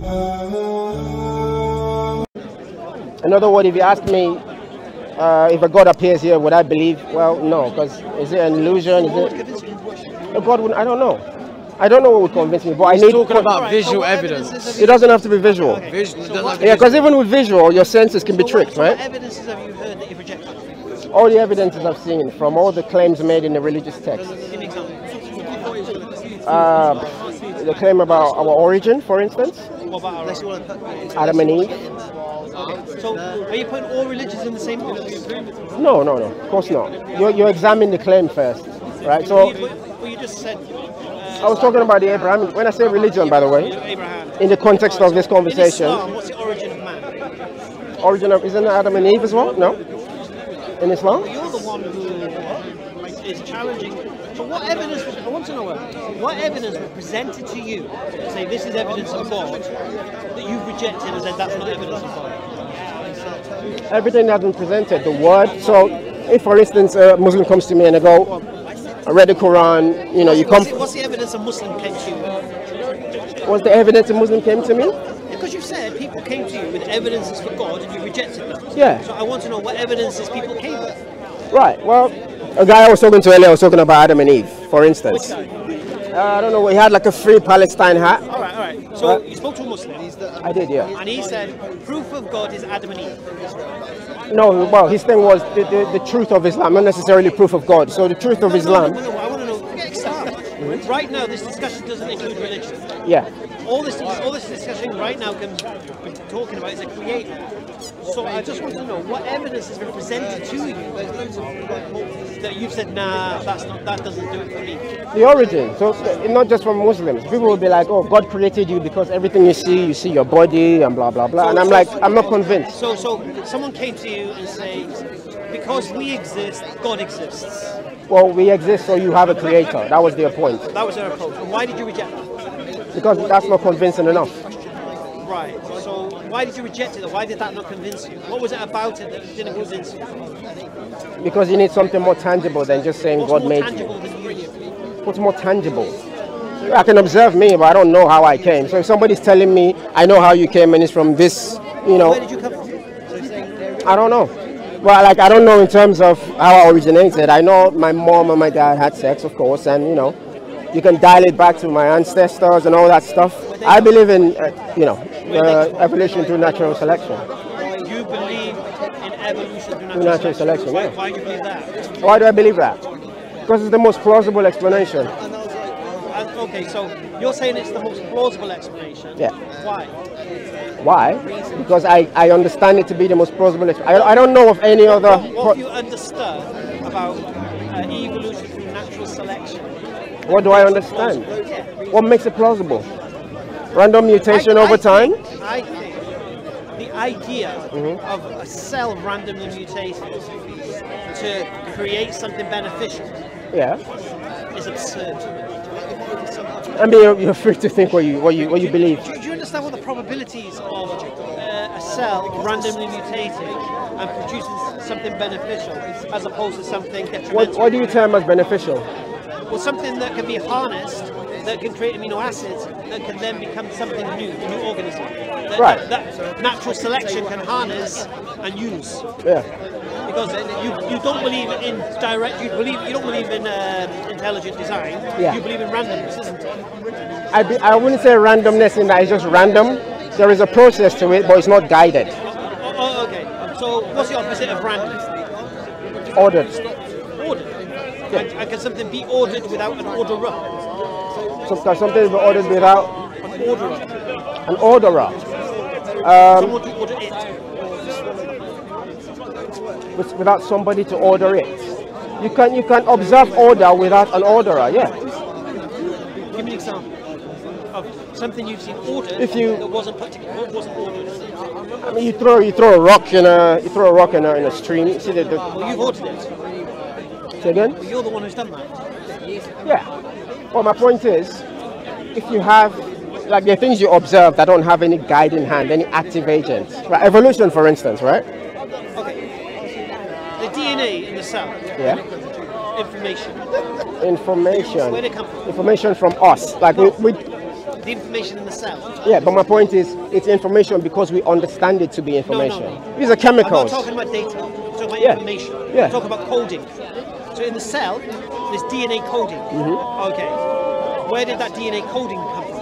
In other words, if you ask me if a God appears here, would I believe? Well, no, because is it an illusion? Is it a God? I don't know. I don't know what would convince me, but I need talking about visual evidence. It doesn't have to be visual. Okay. Yeah, because even with visual, your senses can be tricked, right? What evidences have you heard that you've rejected? All the evidences I've seen from all the claims made in the religious text. Give me examples. The claim about our origin, for instance. What about our Adam and Eve. So, are you putting all religions in the same box? No, no, no. Of course not. You examine the claim first, right? So, Well, you just said. I was talking about the Abraham. When I say religion, by the way, Abraham. in the context of this conversation. In Islam, what's the origin of man? Origin of, isn't it Adam and Eve as well? No? In Islam? You're the one who is challenging. So what evidence, I want to know what evidence was presented to you to say this is evidence of God that you've rejected and said that's not evidence of God? Everything that's been presented, the word. So, if for instance a Muslim comes to me and I go, I read the Quran, you know, you come. What's the evidence a Muslim came to you? What's the evidence a Muslim came to me? Because you said people came to you with evidences for God and you rejected them. Yeah. So I want to know what evidences people came with. Right. Well, a guy I was talking to earlier was talking about Adam and Eve, for instance. Which guy? I don't know. He had like a free Palestine hat. All right. So you spoke to a Muslim. I did, yeah. And he said proof of God is Adam and Eve. No, well, his thing was the truth of Islam, not necessarily proof of God. So the truth of Islam. No, I want to know. Forget Islam. Right now, this discussion doesn't include religion. Yeah. All this discussion right now can be talking about is a creator. So I just want to know what evidence has been presented to you that you've said, nah, that doesn't do it for me. The origin. So not just from Muslims. People will be like, oh, God created you because everything you see your body and blah blah blah. And I'm like, I'm not convinced. So someone came to you and says, because we exist, God exists. Well, we exist, so you have a creator. That was their point. That was their approach. And why did you reject that? Because that's not convincing enough. Right. So why did you reject it? Why did that not convince you? What was it about it that didn't convince you? Because you need something more tangible than just saying God made you. What's more tangible than you? What's more tangible? I can observe me, but I don't know how I came. So if somebody's telling me, I know how you came and it's from this, you know. Where did you come from? I don't know. Well, like, I don't know in terms of how I originated. I know my mom and my dad had sex, of course, and, you know, you can dial it back to my ancestors and all that stuff. I believe in, evolution through natural selection. You believe in evolution through natural selection, yeah. Why do you believe that? Why do I believe that? Because it's the most plausible explanation. Okay, so you're saying it's the most plausible explanation. Yeah. Why? Why? Because I understand it to be the most plausible explanation. I don't know of any other... What have you understood about evolution through natural selection? What do I understand? What makes it plausible? Random mutation over time? I think the idea of a cell randomly mutated to create something beneficial is absurd. I mean, you're free to think what you believe. Do you understand what the probabilities of a cell randomly mutating and producing something beneficial as opposed to something detrimental? What do you term as beneficial? Well, something that can be harnessed, that can create amino acids, that can then become something new, a new organism. That natural selection can harness and use. Yeah. Because you don't believe in direct, you don't believe in intelligent design. Yeah. You believe in randomness, isn't it? I wouldn't say randomness in that it's just random. There is a process to it, but it's not guided. Oh, okay. So what's the opposite of random? Ordered. Ordered. Yeah. And can something be ordered without an orderer? So can something be ordered without an orderer? An orderer. Someone to order it. Without somebody to order it. You can observe order without an orderer. Yeah. Give me an example of something you've seen ordered that wasn't ordered. I mean, you throw a rock in a stream. You see Well, you've ordered it. Say again? Well, you're the one who's done that. Yeah. Well, my point is, if you have, like, there are things you observe that don't have any guiding hand, any active agent. Right? Evolution, for instance, right? Okay. The DNA in the cell. Yeah. Information. Information. Where did it come from? Information from us. Like we The information in the cell. Yeah, but my point is, it's information because we understand it to be information. No. These are chemicals. I'm not talking about data. I'm talking about information. Yeah. I'm talking about coding. So in the cell, there's DNA coding. Okay. Where did that DNA coding come from?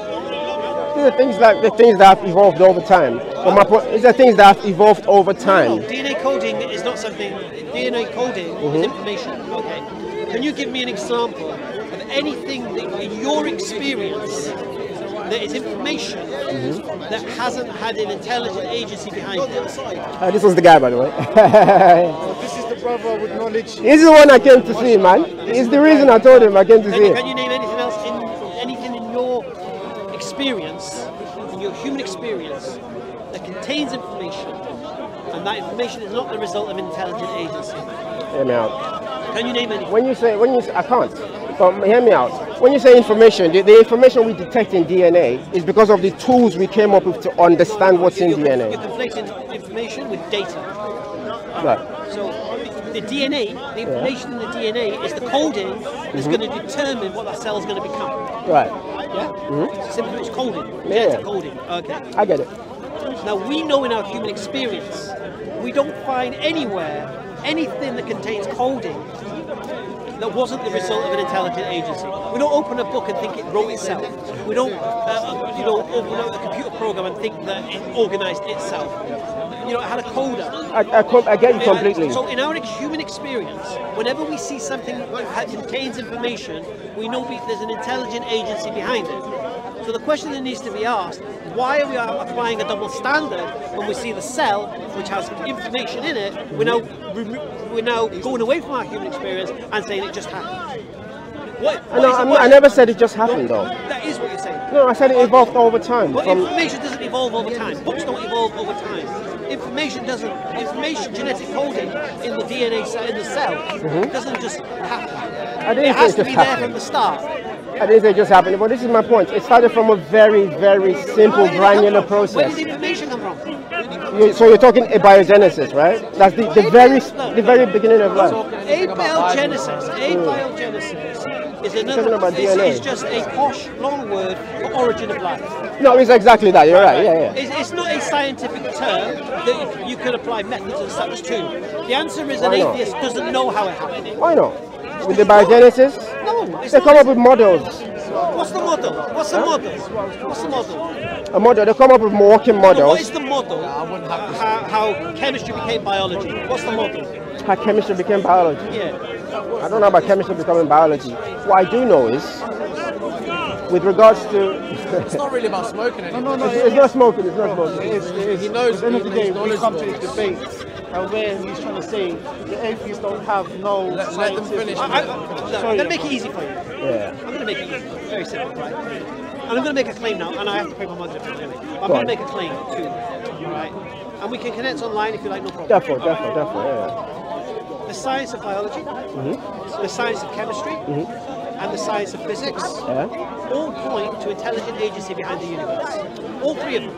These are things that have evolved over time. But my point, these are things that have evolved over time. No, DNA coding is not something. DNA coding is information. Okay. Can you give me an example of anything that, in your experience, that is information that hasn't had an intelligent agency behind it? This was the guy, by the way. This is the brother with knowledge. He's the one I came to see, man. He's the reason I told him I came to see him. Can you name anything else anything in your experience, in your human experience, that contains information, and that information is not the result of an intelligent agency? Hear me out. Can you name anything? When you say, I can't. But hear me out. When you say information, the information we detect in DNA is because of the tools we came up with to understand what's in DNA. You're conflating information with data. Right. So the DNA, the information in the DNA is the coding that's going to determine what that cell is going to become. Right. Yeah? Simply it's coding. Yeah. It's coding. Okay. I get it. Now we know in our human experience, we don't find anywhere anything that contains coding that wasn't the result of an intelligent agency. We don't open a book and think it wrote itself. We don't, open up a computer program and think that it organised itself. It had a coder. I get you completely. So in our human experience, whenever we see something that contains information, we know there's an intelligent agency behind it. So the question that needs to be asked, why are we applying a double standard when we see the cell, which has information in it, we're now going away from our human experience and saying it just happened? I never said it just happened, though. That is what you're saying. No, I said it evolved over time. But information doesn't evolve over time. Books don't evolve over time. Information, genetic coding in the DNA in the cell, doesn't just happen. It has to be there from the start. I didn't say it just happened, but this is my point. It started from a very, very simple, granular process. Where did the information come from? So you're talking abiogenesis, right? That's the very beginning of life. Abiogenesis is another. It's just a posh, long word for origin of life. No, it's exactly that. You're right. Yeah. It's not a scientific term that you can apply methods and such to. The answer is an atheist doesn't know how it happened. Why not? With the biogenesis, they come up with models. What's the model? What's the model? A model. They come up with working models. What is the model? How chemistry became biology. What's the model? How chemistry became biology. Yeah. I don't know about chemistry becoming biology. What I do know is, with regards to... It's not really about smoking anymore. No. It's not smoking. It's not smoking. He knows. At the end of the day, we come to this debate, and where he's trying to say the atheists don't have no. Let them finish. I'm going to make it easy for you. Yeah. I'm going to make it easy. Very simple, right? And I'm going to make a claim now, and I have to pay my mother anyway. I'm going to make a claim too, all right? And we can connect online if you like, no problem. Definitely, yeah. The science of biology, the science of chemistry, and the science of physics all point to intelligent agency behind the universe. All three of them.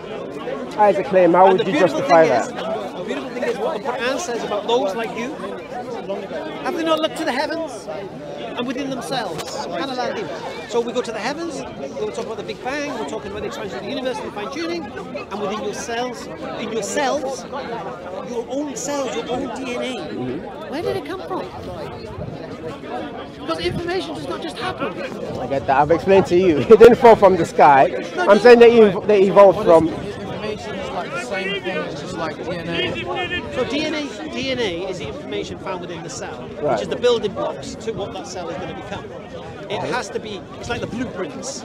As a claim, how would you justify that? The beautiful thing is what the Quran says about those like you. Have they not looked to the heavens and within themselves? SubhanAllah. So we go to the heavens, we'll talk about the Big Bang, we're talking about the expansion of the universe and the fine-tuning, and within yourselves, your own cells, your own DNA. Where did it come from? Because information does not just happen. I get that. I've explained to you. It didn't fall from the sky. I'm saying they evolved from... Information is like the same thing, it's just like DNA. So DNA is the information found within the cell, Right. which is the building blocks to what that cell is going to become. It has to be, it's like the blueprints.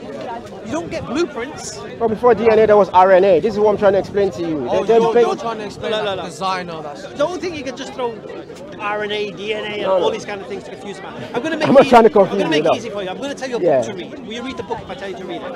You don't get blueprints. Well, before DNA, there was RNA. This is what I'm trying to explain to you. You're trying to explain No. design or that stuff. Don't think you can just throw RNA, DNA, and all these kind of things to confuse them. I'm going to make I'm not trying to confuse I'm going to make you, it easy for you. I'm going to tell you a book to read. Will you read the book if I tell you to read it?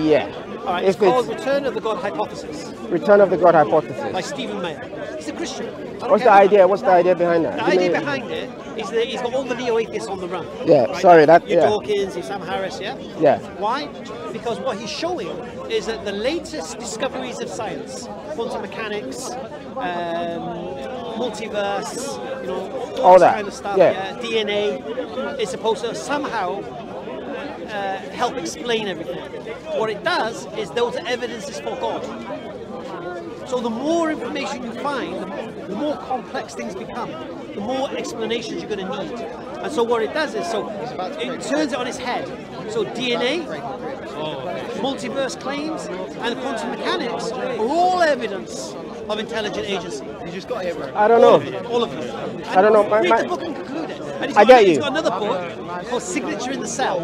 Yeah. All right, it's called Return of the God Hypothesis Return of the God Hypothesis. by Stephen Mayer. He's a Christian. What's the idea? What's the idea behind that? The idea behind it is that he's got all the neo-atheists on the run. Yeah, right? sorry, that... Your Yeah. Dawkins, your Sam Harris, yeah? Yeah. Why? Because what he's showing is that the latest discoveries of science, quantum mechanics, multiverse, all All this that. kind of stuff, Yeah. DNA, is supposed to somehow help explain everything. What it does is those are evidences for God. So the more information you find, the more complex things become, the more explanations you're going to need. And so what it does is, so it turns it on its head. So DNA, multiverse claims, and quantum mechanics are all evidence of intelligent agency. You just got here, bro. I don't know. All of you. I don't know. Read the book and conclude it. And I get you. He's got another book called Signature in the Cell,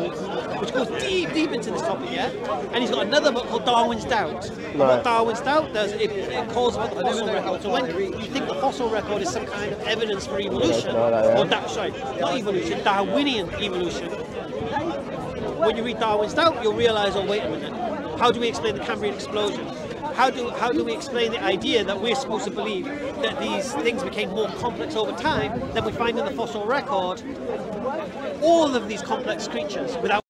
which goes deep into this topic, yeah? And he's got another book called Darwin's Doubt. And what Darwin's Doubt does, it calls about the fossil record. So when you think the fossil record is some kind of evidence for evolution, or not evolution, Darwinian evolution, when you read Darwin's Doubt, you'll realize, oh, wait a minute, how do we explain the Cambrian explosion? How do we explain the idea that we're supposed to believe that these things became more complex over time than we find in the fossil record? All of these complex creatures without